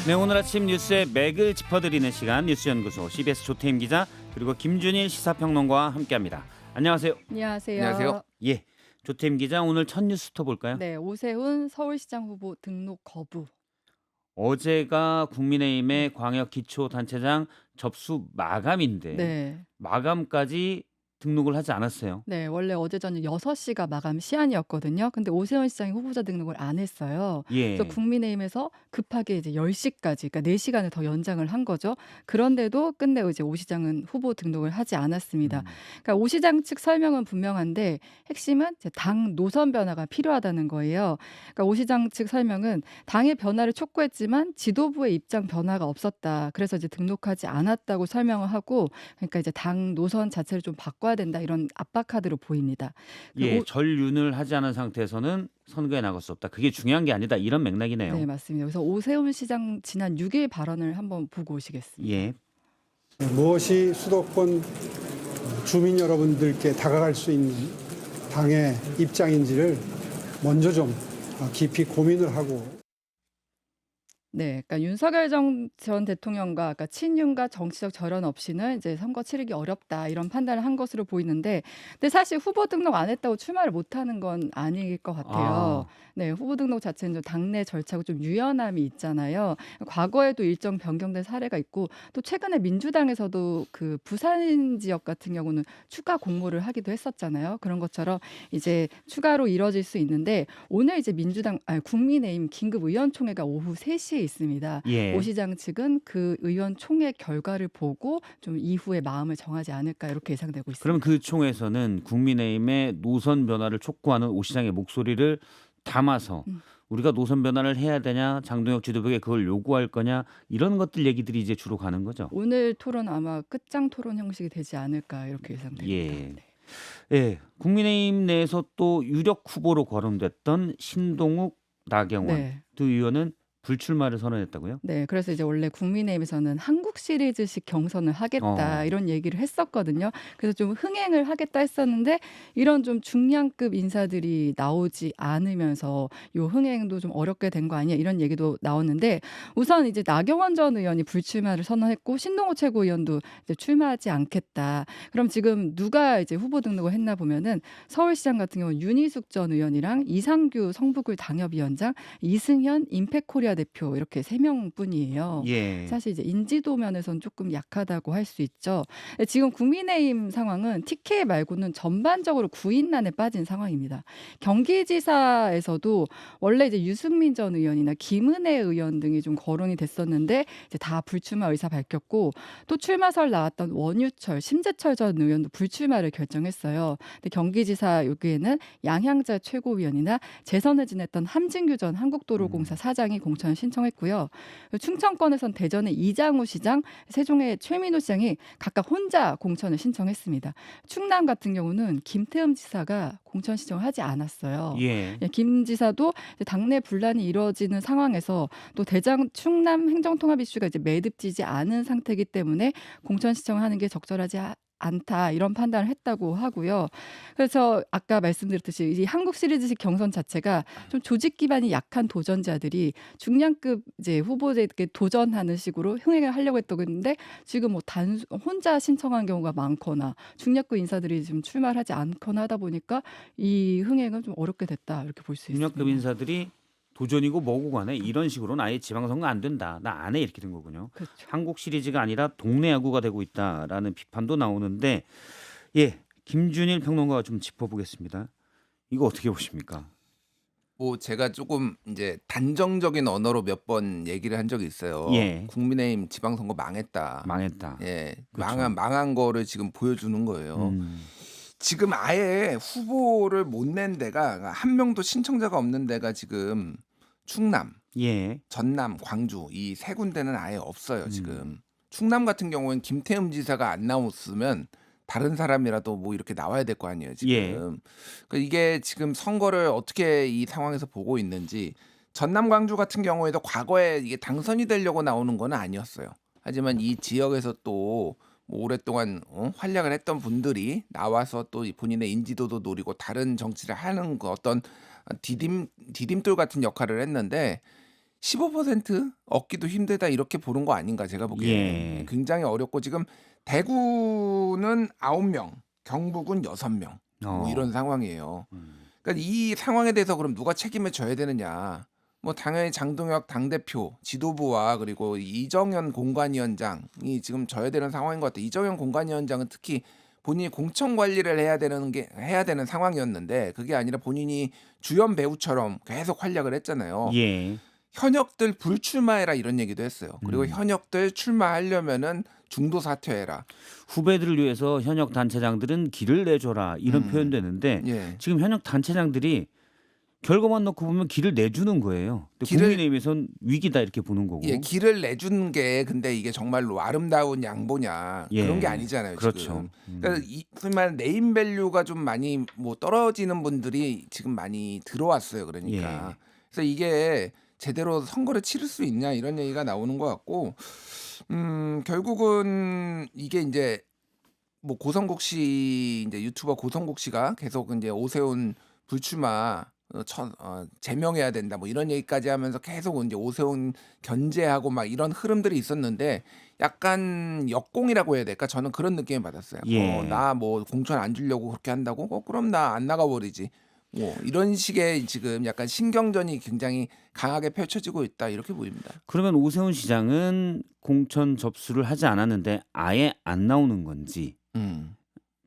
네, 오늘 아침 뉴스의 맥을 짚어드리는 시간 뉴스연구소 CBS 조태임 기자 그리고 김준일 시사평론가와 함께합니다. 안녕하세요. 안녕하세요. 안녕하세요. 예, 조태임 기자 오늘 첫 뉴스부터 볼까요? 네, 오세훈 서울시장 후보 등록 거부. 어제가 국민의힘의 광역기초단체장 접수 마감인데 네. 마감까지 등록을 하지 않았어요. 네, 원래 어제 저녁 6시가 마감 시한이었거든요. 근데 오세훈 시장이 후보자 등록을 안 했어요. 그래서 예, 국민의힘에서 급하게 이제 10시까지, 그러니까 4시간을 더 연장을 한 거죠. 그런데도 끝내 이제 오 시장은 후보 등록을 하지 않았습니다. 음, 그러니까 오 시장 측 설명은 분명한데 핵심은 이제 당 노선 변화가 필요하다는 거예요. 그러니까 오 시장 측 설명은 당의 변화를 촉구했지만 지도부의 입장 변화가 없었다. 그래서 이제 등록하지 않았다고 설명을 하고, 그러니까 이제 당 노선 자체를 좀 바꿔야 된다 이런 압박 카드로 보입니다. 그 예, 오- 전륜을 하지 않은 상태에서는 선거에 나갈 수 없다. 그게 중요한 게 아니다. 이런 맥락이네요. 네, 맞습니다. 그래서 오세훈 시장 지난 6일 발언을 한번 보고 오시겠습니다. 예, 무엇이 수도권 주민 여러분들께 다가갈 수 있는 당의 입장인지를 먼저 좀 깊이 고민을 하고 네, 그러니까 윤석열 전 대통령과 그러니까 친윤과 정치적 절연 없이는 이제 선거 치르기 어렵다 이런 판단을 한 것으로 보이는데, 근데 사실 후보 등록 안 했다고 출마를 못 하는 건 아닐 것 같아요. 아, 네, 후보 등록 자체는 좀 당내 절차고 좀 유연함이 있잖아요. 과거에도 일정 변경된 사례가 있고, 또 최근에 민주당에서도 그 부산 지역 같은 경우는 추가 공모를 하기도 했었잖아요. 그런 것처럼 이제 추가로 이뤄질 수 있는데, 오늘 이제 국민의힘 긴급 의원총회가 오후 3시에 있습니다. 예. 오 시장 측은 그 의원총회 결과를 보고 좀 이후에 마음을 정하지 않을까 이렇게 예상되고 있습니다. 그럼 그 총에서는 국민의힘의 노선 변화를 촉구하는 오 시장의 목소리를 담아서 음. 우리가 노선 변화를 해야 되냐, 장동혁 지도부에게 그걸 요구할 거냐 이런 것들 얘기들이 이제 주로 가는 거죠. 오늘 토론 아마 끝장 토론 형식이 되지 않을까 이렇게 예상됩니다. 예. 네. 예, 국민의힘 내에서 또 유력 후보로 거론됐던 신동욱, 나경원 네. 두 의원은 불출마를 선언했다고요? 네, 그래서 이제 원래 국민의힘에서는 한국 시리즈식 경선을 하겠다 어, 이런 얘기를 했었거든요. 그래서 좀 흥행을 하겠다 했었는데 이런 좀 중량급 인사들이 나오지 않으면서 요 흥행도 좀 어렵게 된 거 아니야 이런 얘기도 나오는데, 우선 이제 나경원 전 의원이 불출마를 선언했고 신동호 최고위원도 이제 출마하지 않겠다. 그럼 지금 누가 이제 후보 등록을 했나 보면은 서울시장 같은 경우는 윤희숙 전 의원이랑 이상규 성북을 당협위원장, 이승현 임팩코리아 대표 이렇게 3명뿐이에요. 예, 사실 이제 인지도 면에서는 조금 약하다고 할 수 있죠. 지금 국민의힘 상황은 TK 말고는 전반적으로 구인난에 빠진 상황입니다. 경기지사에서도 원래 이제 유승민 전 의원이나 김은혜 의원 등이 좀 거론이 됐었는데 이제 다 불출마 의사 밝혔고, 또 출마설 나왔던 원유철, 심재철 전 의원도 불출마를 결정했어요. 근데 경기지사 여기에는 양향자 최고위원이나 재선을 지냈던 함진규 전 한국도로공사 사장이 공천을 신청했고요. 충청권에선 대전의 이장우 시장, 세종의 최민호 시장이 각각 혼자 공천을 신청했습니다. 충남 같은 경우는 김태흠 지사가 공천 신청을 하지 않았어요. 예. 예, 김 지사도 이제 당내 분란이 이루어지는 상황에서 또 대장 충남 행정통합 이슈가 이제 매듭지지 않은 상태이기 때문에 공천 신청을 하는 게 적절하지 않다 이런 판단을 했다고 하고요. 그래서 아까 말씀드렸듯이 이 한국 시리즈식 경선 자체가 좀 조직 기반이 약한 도전자들이 중량급 이제 후보자에게 도전하는 식으로 흥행을 하려고 했다고 했는데, 지금 뭐 혼자 신청한 경우가 많거나 중량급 인사들이 지금 출마를 하지 않거나 하다 보니까 이 흥행은 좀 어렵게 됐다 이렇게 볼 수 있습니다. 중력급 인사들이 도전이고 뭐고 간에 이런 식으로는 아예 지방선거 안 된다. 나 안 해 이렇게 된 거군요. 그렇죠. 한국 시리즈가 아니라 동네 야구가 되고 있다라는 비판도 나오는데 예, 김준일 평론가가 좀 짚어보겠습니다. 이거 어떻게 보십니까? 뭐 제가 조금 이제 단정적인 언어로 몇 번 얘기를 한 적이 있어요. 예. 국민의힘 지방선거 망했다. 망했다. 예, 그렇죠. 망한 거를 지금 보여주는 거예요. 음, 지금 아예 후보를 못 낸 데가 한 명도 신청자가 없는 데가 지금 충남, 예. 전남, 광주 이 세 군데는 아예 없어요. 지금 음. 충남 같은 경우엔 김태흠 지사가 안 나왔으면 다른 사람이라도 뭐 이렇게 나와야 될 거 아니에요. 지금 예. 그러니까 이게 지금 선거를 어떻게 이 상황에서 보고 있는지, 전남, 광주 같은 경우에도 과거에 이게 당선이 되려고 나오는 건 아니었어요. 하지만 이 지역에서 또뭐 오랫동안 활약을 했던 분들이 나와서 또 본인의 인지도도 노리고 다른 정치를 하는 그 어떤 디딤돌 같은 역할을 했는데, 15% 얻기도 힘들다 이렇게 보는 거 아닌가 제가 보기에. 예. 굉장히 어렵고 지금 대구는 9명, 경북은 6명 뭐 어. 이런 상황이에요. 음. 그러니까 이 상황에 대해서 그럼 누가 책임을 져야 되느냐? 뭐 당연히 장동혁 당대표, 지도부와 그리고 이정현 공관위원장이 지금 져야 되는 상황인 것 같아요. 이정현 공관위원장은 특히 본인이 공천 관리를 해야 되는 상황이었는데 그게 아니라 본인이 주연 배우처럼 계속 활약을 했잖아요. 예. 현역들 불출마해라 이런 얘기도 했어요. 그리고 현역들 출마하려면은 중도 사퇴해라. 후배들을 위해서 현역 단체장들은 길을 내줘라 이런 표현되는데 예. 지금 현역 단체장들이 결과만 놓고 보면 길을 내주는 거예요. 근데 길을- 국민의힘에선 위기다 이렇게 보는 거고. 예, 길을 내주는 게 근데 이게 정말로 아름다운 양보냐 예. 그런 게 아니잖아요. 그렇죠. 지금. 그러니까 소위 말하는 네임 밸류가 좀 많이 뭐 떨어지는 분들이 지금 많이 들어왔어요. 그러니까 예. 그래서 이게 제대로 선거를 치를 수 있냐 이런 얘기가 나오는 것 같고 결국은 이게 이제 뭐 고성국 씨 이제 유튜버 고성국 씨가 계속 이제 오세훈 불출마 제명해야 된다 뭐 이런 얘기까지 하면서 계속 이제 오세훈 견제하고 막 이런 흐름들이 있었는데 약간 역공이라고 해야 될까 저는 그런 느낌을 받았어요. 예. 나 뭐 공천 안 주려고 그렇게 한다고? 그럼 나 안 나가버리지. 뭐 이런 식의 지금 약간 신경전이 굉장히 강하게 펼쳐지고 있다 이렇게 보입니다. 그러면 오세훈 시장은 공천 접수를 하지 않았는데 아예 안 나오는 건지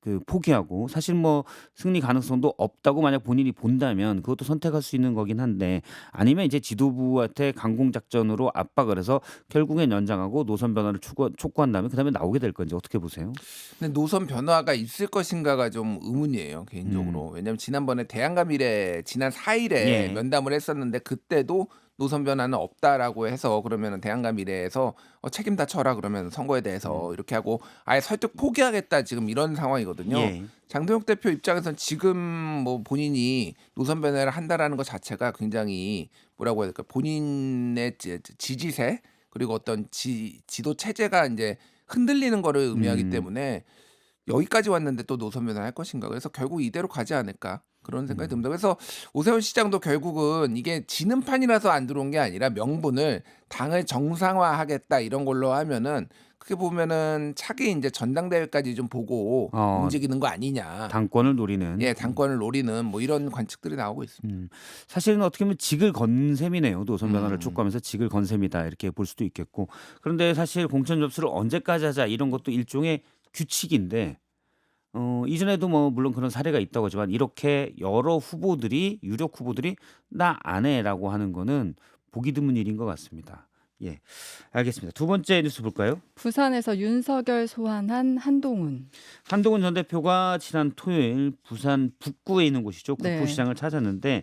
그 포기하고 사실 뭐 승리 가능성도 없다고 만약 본인이 본다면 그것도 선택할 수 있는 거긴 한데 아니면 이제 지도부한테 강공 작전으로 압박을 해서 결국엔 연장하고 노선 변화를 촉구한 다음에 그다음에 나오게 될 건지 어떻게 보세요? 근데 노선 변화가 있을 것인가가 좀 의문이에요 개인적으로. 왜냐하면 지난번에 대한과 미래 지난 4일에 예. 면담을 했었는데 그때도 노선 변화는 없다라고 해서 그러면 대한과 미래에서 책임 다 져라 그러면 선거에 대해서 이렇게 하고 아예 설득 포기하겠다 지금 이런 상황이거든요. 예. 장동혁 대표 입장에서는 지금 뭐 본인이 노선 변화를 한다라는 것 자체가 굉장히 뭐라고 해야 될까 본인의 지지세 그리고 어떤 지도 체제가 이제 흔들리는 거를 의미하기 때문에 여기까지 왔는데 또 노선 변화할 것인가 그래서 결국 이대로 가지 않을까 그런 생각이 듭니다. 그래서 오세훈 시장도 결국은 이게 지는 판이라서 안 들어온 게 아니라 명분을 당을 정상화하겠다 이런 걸로 하면은 그게 보면은 차기 이제 전당대회까지 좀 보고 움직이는 거 아니냐. 당권을 노리는. 예, 당권을 노리는 뭐 이런 관측들이 나오고 있습니다. 사실은 어떻게 보면 직을 건 셈이네요. 노선 변화를 촉구하면서 직을 건 셈이다 이렇게 볼 수도 있겠고. 그런데 사실 공천 접수를 언제까지 하자 이런 것도 일종의 규칙인데 이전에도 뭐 물론 그런 사례가 있다고 하지만 이렇게 여러 후보들이 유력 후보들이 나 안 해라고 하는 거는 보기 드문 일인 것 같습니다. 예, 알겠습니다. 두 번째 뉴스 볼까요? 부산에서 윤석열 소환한 한동훈. 한동훈 전 대표가 지난 토요일 부산 북구에 있는 곳이죠. 네. 국부시장을 찾았는데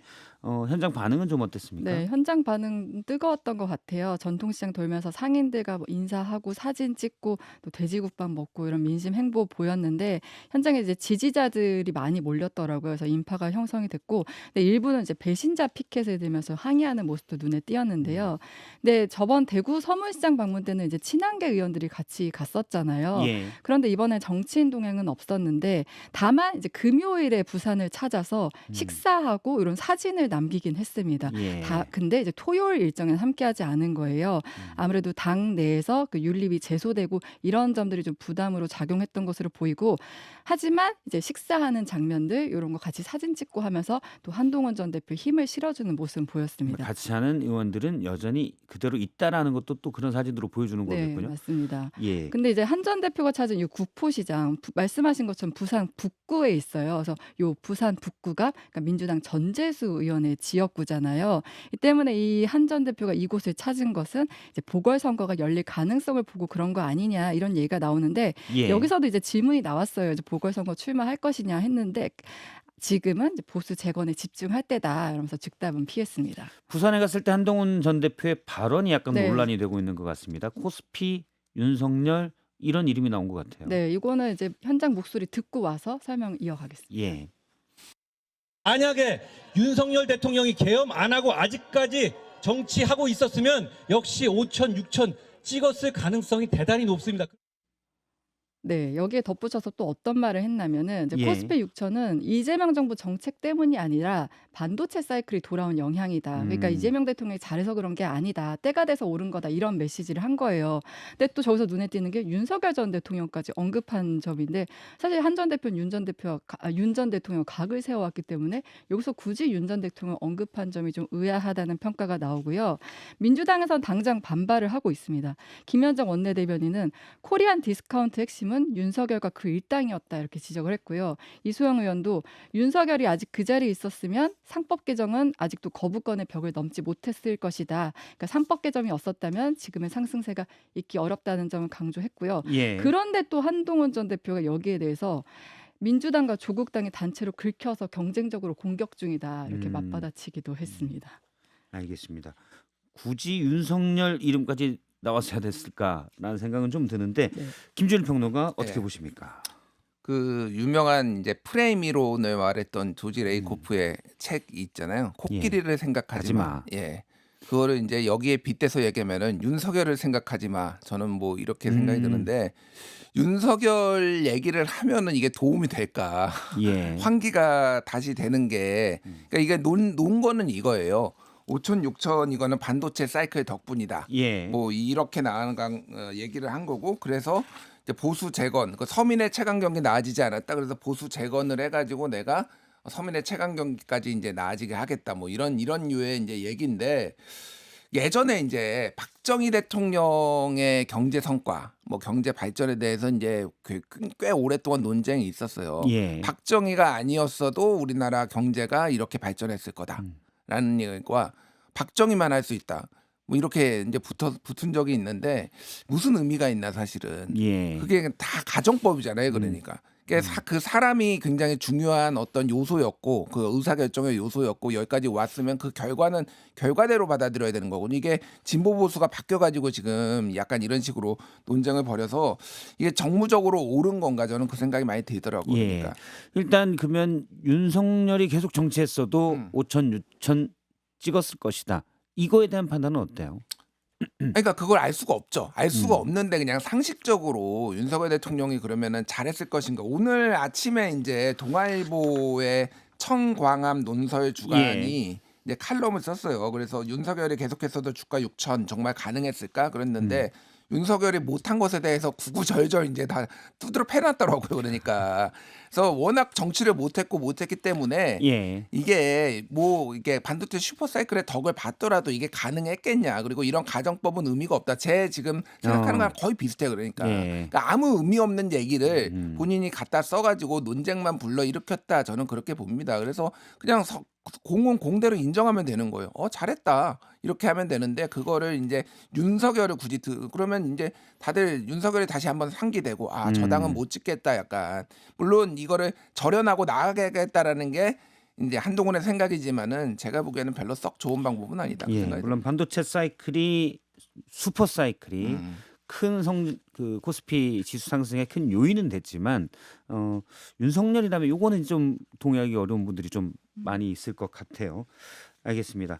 현장 반응은 좀 어땠습니까? 네, 현장 반응 뜨거웠던 것 같아요. 전통시장 돌면서 상인들과 뭐 인사하고 사진 찍고 또 돼지국밥 먹고 이런 민심 행보 보였는데 현장에 이제 지지자들이 많이 몰렸더라고요. 그래서 인파가 형성이 됐고, 근데 일부는 이제 배신자 피켓을 들면서 항의하는 모습도 눈에 띄었는데요. 근데 저번 대구 서문시장 방문 때는 이제 친한계 의원들이 같이 갔었잖아요. 예. 그런데 이번에 정치인 동행은 없었는데 다만 이제 금요일에 부산을 찾아서 식사하고 이런 사진을 남기긴 했습니다. 예. 근데 이제 토요일 일정에는 함께하지 않은 거예요. 아무래도 당 내에서 그 윤리위 제소되고 이런 점들이 좀 부담으로 작용했던 것으로 보이고, 하지만 이제 식사하는 장면들 이런 거 같이 사진 찍고 하면서 또 한동훈 전 대표 힘을 실어주는 모습은 보였습니다. 같이 하는 의원들은 여전히 그대로 있다라는 것도 또 그런 사진으로 보여주는 네, 거겠군요. 맞습니다. 예. 근데 이제 한 전 대표가 찾은 이 구포시장 말씀하신 것처럼 부산 북구에 있어요. 그래서 요 부산 북구가 그러니까 민주당 전재수 의원의 지역구잖아요. 이 때문에 이 한 전 대표가 이곳을 찾은 것은 이제 보궐선거가 열릴 가능성을 보고 그런 거 아니냐 이런 얘기가 나오는데 예. 여기서도 이제 질문이 나왔어요. 이제 보궐선거 출마할 것이냐 했는데 지금은 이제 보수 재건에 집중할 때다 이러면서 즉답은 피했습니다. 부산에 갔을 때 한동훈 전 대표의 발언이 약간 네. 논란이 되고 있는 것 같습니다. 코스피, 윤석열 이런 이름이 나온 것 같아요. 네, 이거는 이제 현장 목소리 듣고 와서 설명 이어가겠습니다. 예. 만약에 윤석열 대통령이 계엄 안 하고 아직까지 정치하고 있었으면 역시 5천, 6천 찍었을 가능성이 대단히 높습니다. 네. 여기에 덧붙여서 또 어떤 말을 했냐면은 이제 예. 코스피 6천은 이재명 정부 정책 때문이 아니라 반도체 사이클이 돌아온 영향이다. 그러니까 음. 이재명 대통령이 잘해서 그런 게 아니다. 때가 돼서 오른 거다. 이런 메시지를 한 거예요. 근데 또 저기서 눈에 띄는 게 윤석열 전 대통령까지 언급한 점인데 사실 한 전 대표는 윤 전 대통령 각을 세워왔기 때문에 여기서 굳이 윤 전 대통령 언급한 점이 좀 의아하다는 평가가 나오고요. 민주당에서는 당장 반발을 하고 있습니다. 김현정 원내대변인은 코리안 디스카운트 핵심은 윤석열과 그 일당이었다 이렇게 지적을 했고요. 이소영 의원도 윤석열이 아직 그 자리에 있었으면 상법 개정은 아직도 거부권의 벽을 넘지 못했을 것이다. 그러니까 상법 개정이 없었다면 지금의 상승세가 있기 어렵다는 점을 강조했고요. 예. 그런데 또 한동훈 전 대표가 여기에 대해서 민주당과 조국당이 단체로 긁혀서 경쟁적으로 공격 중이다 이렇게 맞받아치기도 했습니다. 알겠습니다. 굳이 윤석열 이름까지 나왔어야 됐을까라는 생각은 좀 드는데 네. 김준일 평론가 어떻게 네. 보십니까? 그 유명한 이제 프레임 이론을 말했던 조지 음. 레이코프의 책 있잖아요. 예. 코끼리를 생각하지 마. 하지 예. 그거를 이제 여기에 빗대서 얘기하면은 윤석열을 생각하지 마. 저는 뭐 이렇게 생각이 드는데 윤석열 얘기를 하면은 이게 도움이 될까? 예. 환기가 다시 되는 게 그러니까 이게 논 거는 이거예요. 5천 6천 이거는 반도체 사이클 덕분이다. 예. 뭐 이렇게 나간 얘기를 한 거고 그래서 이제 보수 재건 그 서민의 최강 경기 나아지지 않았다. 그래서 보수 재건을 해가지고 내가 서민의 최강 경기까지 이제 나아지게 하겠다. 뭐 이런 유의 이제 얘기인데 예전에 이제 박정희 대통령의 경제 성과, 뭐 경제 발전에 대해서 이제 꽤 오랫동안 논쟁이 있었어요. 예. 박정희가 아니었어도 우리나라 경제가 이렇게 발전했을 거다라는 얘기와 박정희만 할 수 있다. 뭐 이렇게 이제 붙은 적이 있는데 무슨 의미가 있나 사실은. 예. 그게 다 가정법이잖아요. 그러니까. 그 사람이 굉장히 중요한 어떤 요소였고 그 의사결정의 요소였고 여기까지 왔으면 그 결과는 결과대로 받아들여야 되는 거고 이게 진보 보수가 바뀌어가지고 지금 약간 이런 식으로 논쟁을 벌여서 이게 정무적으로 옳은 건가 저는 그 생각이 많이 들더라고요. 예. 그러니까. 일단 그러면 윤석열이 계속 정치했어도 5천 6천 찍었을 것이다. 이거에 대한 판단은 어때요? 그러니까 그걸 알 수가 없죠. 알 수가 없는데 그냥 상식적으로 윤석열 대통령이 그러면은 잘했을 것인가. 오늘 아침에 이제 동아일보의 청광암 논설 주간이 이제 칼럼을 썼어요. 그래서 윤석열이 계속했어도 주가 6천 정말 가능했을까 그랬는데 윤석열이 못한 것에 대해서 구구절절 이제 다 두드러 패놨더라고요. 그러니까 그래서 워낙 정치를 못했기 때문에 예. 이게 뭐 이게 반도체 슈퍼사이클의 덕을 받더라도 이게 가능했겠냐. 그리고 이런 가정법은 의미가 없다. 제 지금 생각하는 거랑 거의 비슷해. 그러니까. 예. 그러니까 아무 의미 없는 얘기를 본인이 갖다 써가지고 논쟁만 불러일으켰다. 저는 그렇게 봅니다. 그래서 그냥 공은 공대로 인정하면 되는 거예요. 잘했다. 이렇게 하면 되는데 그거를 이제 윤석열을 굳이 그러면 이제 다들 윤석열이 다시 한번 상기되고 저 당은 못 찍겠다 약간. 물론 이거를 절연하고 나가겠다라는 게 이제 한동훈의 생각이지만은 제가 보기에는 별로 썩 좋은 방법은 아니다. 그 예. 생각이 물론 반도체 사이클이 슈퍼 사이클이 큰 그 코스피 지수 상승에 큰 요인은 됐지만 윤석열이라면 요거는 좀 동의하기 어려운 분들이 좀 많이 있을 것 같아요. 알겠습니다.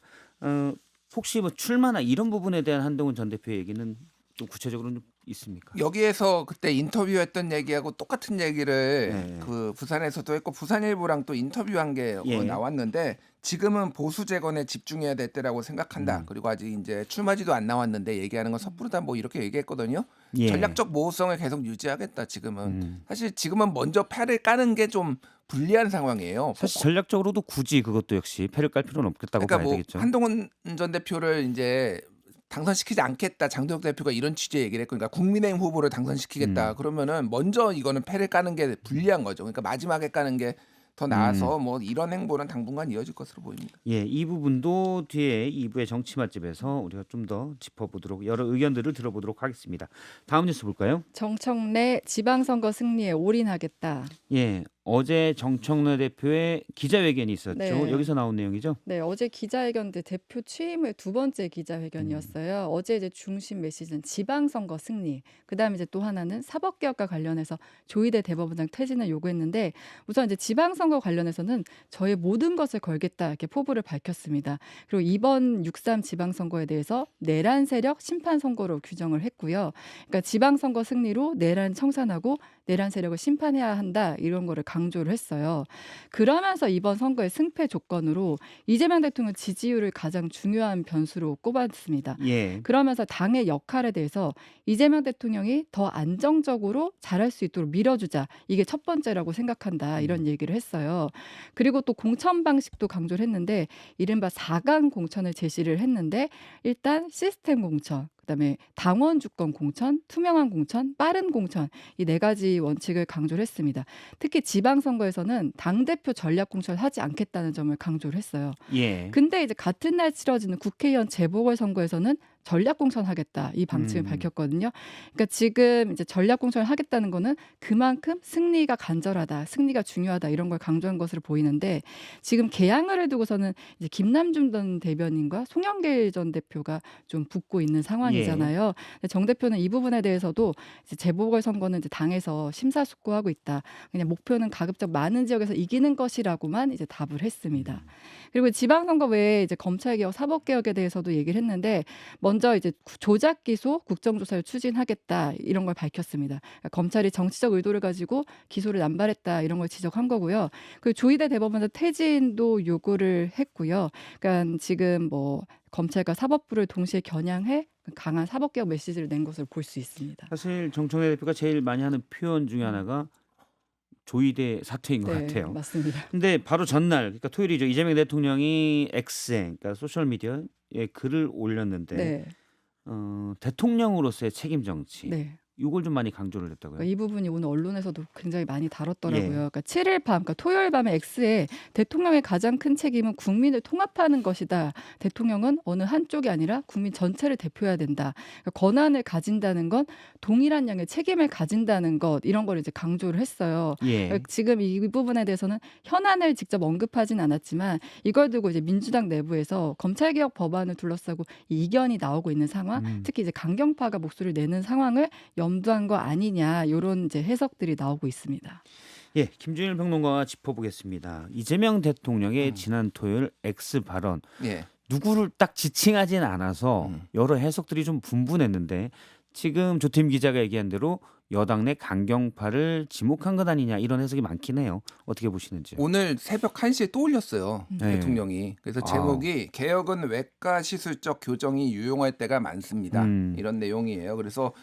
혹시 뭐 출마나 이런 부분에 대한 한동훈 전 대표의 얘기는 좀 구체적으로는 좀 있습니까? 여기에서 그때 인터뷰했던 얘기하고 똑같은 얘기를 네. 그 부산에서도 했고 부산일보랑 또 인터뷰한 게 예. 나왔는데 지금은 보수 재건에 집중해야 될 때라고 생각한다. 그리고 아직 이제 출마지도 안 나왔는데 얘기하는 건 섣부르다 뭐 이렇게 얘기했거든요. 예. 전략적 모호성을 계속 유지하겠다. 지금은 사실 지금은 먼저 패를 까는 게 좀 불리한 상황이에요. 사실 전략적으로도 굳이 그것도 역시 패를 깔 필요는 없겠다고 그러니까 봐야 뭐 되겠죠. 한동훈 전 대표를 이제 당선시키지 않겠다. 장동혁 대표가 이런 취지의 얘기를 했고, 그러니까 국민의힘 후보를 당선시키겠다. 그러면은 먼저 이거는 패를 까는 게 불리한 거죠. 그러니까 마지막에 까는 게 더 나아서 뭐 이런 행보는 당분간 이어질 것으로 보입니다. 예, 이 부분도 뒤에 2부의 정치 맛집에서 우리가 좀 더 짚어보도록 여러 의견들을 들어보도록 하겠습니다. 다음 뉴스 볼까요? 정청래 지방선거 승리에 올인하겠다. 예, 어제 정청래 대표의 기자회견이 있었죠. 네. 여기서 나온 내용이죠. 네, 어제 기자회견 때 대표 취임 후에 두 번째 기자회견이었어요. 어제 이제 중심 메시지는 지방선거 승리, 그다음에 이제 또 하나는 사법개혁과 관련해서 조희대 대법원장 퇴진을 요구했는데 우선 이제 지방선거 관련해서는 저의 모든 것을 걸겠다 이렇게 포부를 밝혔습니다. 그리고 이번 6.3 지방선거에 대해서 내란 세력 심판 선거로 규정을 했고요. 그러니까 지방선거 승리로 내란 청산하고 내란 세력을 심판해야 한다 이런 거를 강조를 했어요. 그러면서 이번 선거의 승패 조건으로 이재명 대통령 지지율을 가장 중요한 변수로 꼽았습니다. 예. 그러면서 당의 역할에 대해서 이재명 대통령이 더 안정적으로 잘할 수 있도록 밀어주자. 이게 첫 번째라고 생각한다. 이런 얘기를 했어요. 그리고 또 공천 방식도 강조를 했는데 이른바 4강 공천을 제시를 했는데 일단 시스템 공천, 그다음에 당원 주권 공천, 투명한 공천, 빠른 공천 이 네 가지 원칙을 강조를 했습니다. 특히 지방선거에서는 당대표 전략 공천을 하지 않겠다는 점을 강조를 했어요. 예. 근데 이제 같은 날 치러지는 국회의원 재보궐선거에서는 전략 공천하겠다 이 방침을 밝혔거든요. 그러니까 지금 이제 전략 공천을 하겠다는 거는 그만큼 승리가 간절하다, 승리가 중요하다 이런 걸 강조한 것으로 보이는데 지금 개항을 두고서는 이제 김남중 전 대변인과 송영길 전 대표가 좀 붙고 있는 상황이잖아요. 근데 정 대표는 이 부분에 대해서도 이제 재보궐선거는 이제 당에서 심사숙고하고 있다. 그냥 목표는 가급적 많은 지역에서 이기는 것이라고만 이제 답을 했습니다. 그리고 지방선거 외에 이제 검찰개혁, 사법개혁에 대해서도 얘기를 했는데 먼저 이제 조작 기소, 국정조사를 추진하겠다 이런 걸 밝혔습니다. 그러니까 검찰이 정치적 의도를 가지고 기소를 남발했다 이런 걸 지적한 거고요. 그 조희대 대법원장 퇴진도 요구를 했고요. 그러니까 지금 뭐 검찰과 사법부를 동시에 겨냥해 강한 사법개혁 메시지를 낸 것으로 볼 수 있습니다. 사실 정청래 대표가 제일 많이 하는 표현 중에 하나가 조희대 사퇴인 것 네, 같아요. 맞습니다. 근데 바로 전날, 그러니까 토요일이죠. 이재명 대통령이 X에, 그러니까 소셜 미디어에 글을 올렸는데 네, 대통령으로서의 책임 정치, 네. 이걸 좀 많이 강조를 했다고요. 그러니까 이 부분이 오늘 언론에서도 굉장히 많이 다뤘더라고요. 예. 그러니까 7일 밤, 그러니까 토요일 밤에 X에 대통령의 가장 큰 책임은 국민을 통합하는 것이다. 대통령은 어느 한쪽이 아니라 국민 전체를 대표해야 된다. 그러니까 권한을 가진다는 건 동일한 양의 책임을 가진다는 것 이런 걸 이제 강조를 했어요. 예. 그러니까 지금 이 부분에 대해서는 현안을 직접 언급하진 않았지만 이걸 두고 이제 민주당 내부에서 검찰개혁 법안을 둘러싸고 이 이견이 나오고 있는 상황, 특히 이제 강경파가 목소리를 내는 상황을 염두한 거 아니냐 이런 이제 해석들이 나오고 있습니다. 예, 김준일 평론가와 짚어보겠습니다. 이재명 대통령의 지난 토요일 X 발언, 예. 누구를 딱 지칭하진 않아서 여러 해석들이 좀 분분했는데 지금 조팀 기자가 얘기한 대로 여당 내 강경파를 지목한 것 아니냐 이런 해석이 많긴 해요. 어떻게 보시는지요? 오늘 새벽 1시에 또 올렸어요. 네. 대통령이. 그래서 제목이 개혁은 외과 시술적 교정이 유용할 때가 많습니다. 이런 내용이에요. 그래서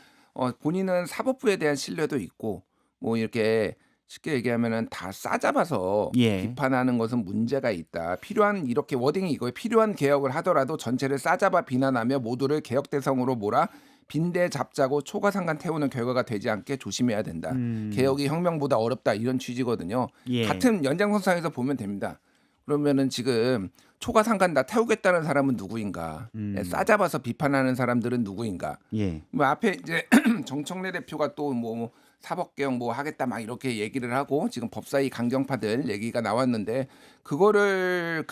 본인은 사법부에 대한 신뢰도 있고 뭐 이렇게 쉽게 얘기하면은 다 싸잡아서 예. 비판하는 것은 문제가 있다. 필요한 이렇게 워딩이 이거에 필요한 개혁을 하더라도 전체를 싸잡아 비난하며 모두를 개혁 대상으로 몰아 빈대 잡자고 초과상관 태우는 결과가 되지 않게 조심해야 된다. 개혁이 혁명보다 어렵다 이런 취지거든요. 예. 같은 연장선상에서 보면 됩니다. 그러면은 지금 초과상관 다 태우겠다는 사람은 누구인가? 싸잡아서 비판하는 사람들은 누구인가? 예. 뭐 앞에 이제 정청래 대표가 또 뭐 사법개혁 뭐 하겠다 막 이렇게 얘기를 하고 지금 법사위 강경파들 얘기가 나왔는데 그거를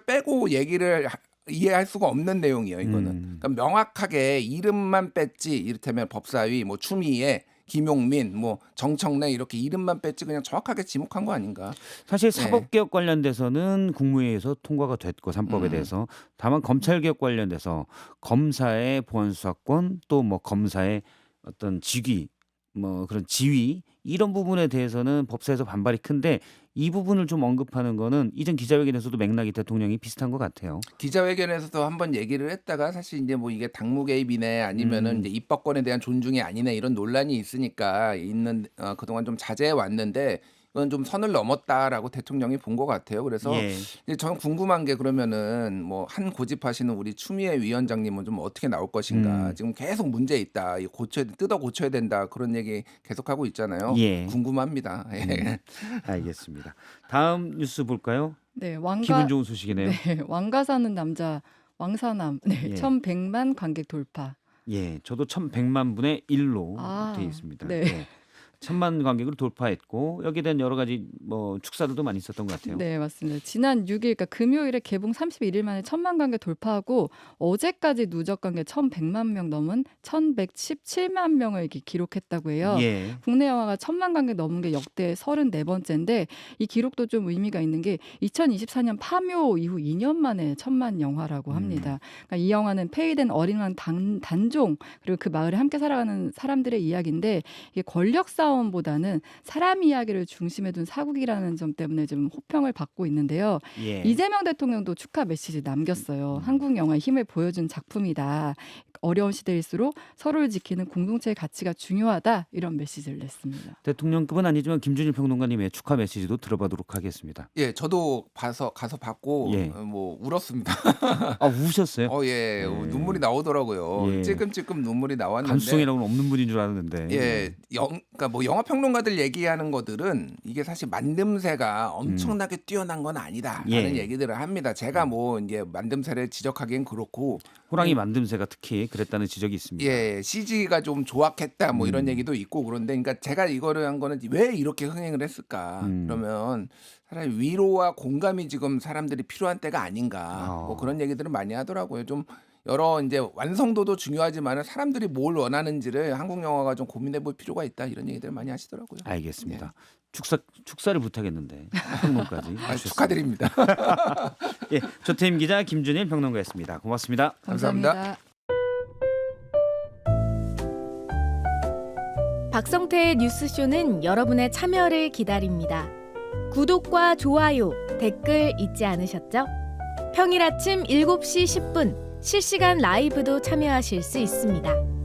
빼고 얘기를 이해할 수가 없는 내용이에요. 이거는 그러니까 명확하게 이름만 뺐지 이를테면 법사위 뭐 추미애 김용민, 뭐 정청래 이렇게 이름만 뺐지 그냥 정확하게 지목한 거 아닌가? 사실 사법개혁 관련돼서는 국무회의에서 통과가 됐고 3법에 대해서 다만 검찰개혁 관련돼서 검사의 보안수사권 또 뭐 검사의 어떤 직위 뭐 그런 지위 이런 부분에 대해서는 법사에서 반발이 큰데 이 부분을 좀 언급하는 거는 이전 기자회견에서도 맥락이 대통령이 비슷한 것 같아요. 기자회견에서도 한번 얘기를 했다가 사실 이제 뭐 이게 당무 개입이네 아니면은 이제 입법권에 대한 존중이 아니네 이런 논란이 있으니까 그동안 좀 자제해 왔는데 이건 좀 선을 넘었다라고 대통령이 본 것 같아요. 그래서 예. 이제 저는 궁금한 게 그러면은 뭐 한 고집하시는 우리 추미애 위원장님은 좀 어떻게 나올 것인가. 지금 계속 문제 있다. 이거 뜯어 고쳐야 된다. 그런 얘기 계속하고 있잖아요. 예. 궁금합니다. 예. 알겠습니다. 다음 뉴스 볼까요? 네, 기분 좋은 소식이네요. 네, 왕가 사는 남자 왕사남 네, 예. 1,100만 관객 돌파. 예, 저도 1,100만 분의 1로 아, 되어 있습니다. 네. 예. 천만 관객을 돌파했고 여기에 대한 여러 가지 뭐 축사들도 많이 있었던 것 같아요. 네, 맞습니다. 지난 6일, 그러니까 금요일에 개봉 31일 만에 1,000만 관객 돌파하고 어제까지 누적 관객 1,100만 명 넘은 1,117만 명을 이렇게 기록했다고 해요. 예. 국내 영화가 1,000만 관객 넘은 게 역대 34번째인데 이 기록도 좀 의미가 있는 게 2024년 파묘 이후 2년 만에 1,000만 영화라고 합니다. 그러니까 이 영화는 폐위된 어린 왕 단종 그리고 그 마을에 함께 살아가는 사람들의 이야기인데 이게 권력 싸움보다는 사람 이야기를 중심에 둔 사국이라는 점 때문에 좀 호평을 받고 있는데요. 예. 이재명 대통령도 축하 메시지 남겼어요. 한국 영화의 힘을 보여준 작품이다. 어려운 시대일수록 서로를 지키는 공동체의 가치가 중요하다. 이런 메시지를 냈습니다. 대통령급은 아니지만 김준일 평론가님의 축하 메시지도 들어보도록 하겠습니다. 예, 저도 가서 받고 예. 뭐 울었습니다. 아 우셨어요? 예, 예. 눈물이 나오더라고요. 예. 찔끔찔끔 눈물이 나왔는데. 감수성이라고는 없는 분인 줄 알았는데. 예, 그러니까 뭐 영화 평론가들 얘기하는 것들은 이게 사실 만듦새가 엄청나게 뛰어난 건 아니다라는 예. 얘기들을 합니다. 제가 뭐 이제 만듦새를 지적하기엔 그렇고, 호랑이 만듦새가 특히 그랬다는 지적이 있습니다. 예, CG가 좀 조악했다 뭐 이런 얘기도 있고 그런데, 그러니까 제가 이거를 한 거는 왜 이렇게 흥행을 했을까? 그러면 사실 위로와 공감이 지금 사람들이 필요한 때가 아닌가? 뭐 그런 얘기들을 많이 하더라고요. 좀 여러 이제 완성도도 중요하지만 사람들이 뭘 원하는지를 한국 영화가 좀 고민해볼 필요가 있다 이런 얘기들 많이 하시더라고요. 알겠습니다. 축사를 부탁했는데 평론까지. 축하드립니다. 예, 조태임 기자, 김준일 평론가였습니다. 고맙습니다. 감사합니다. 박성태의 뉴스쇼는 여러분의 참여를 기다립니다. 구독과 좋아요, 댓글 잊지 않으셨죠? 평일 아침 7시 10분 실시간 라이브도 참여하실 수 있습니다.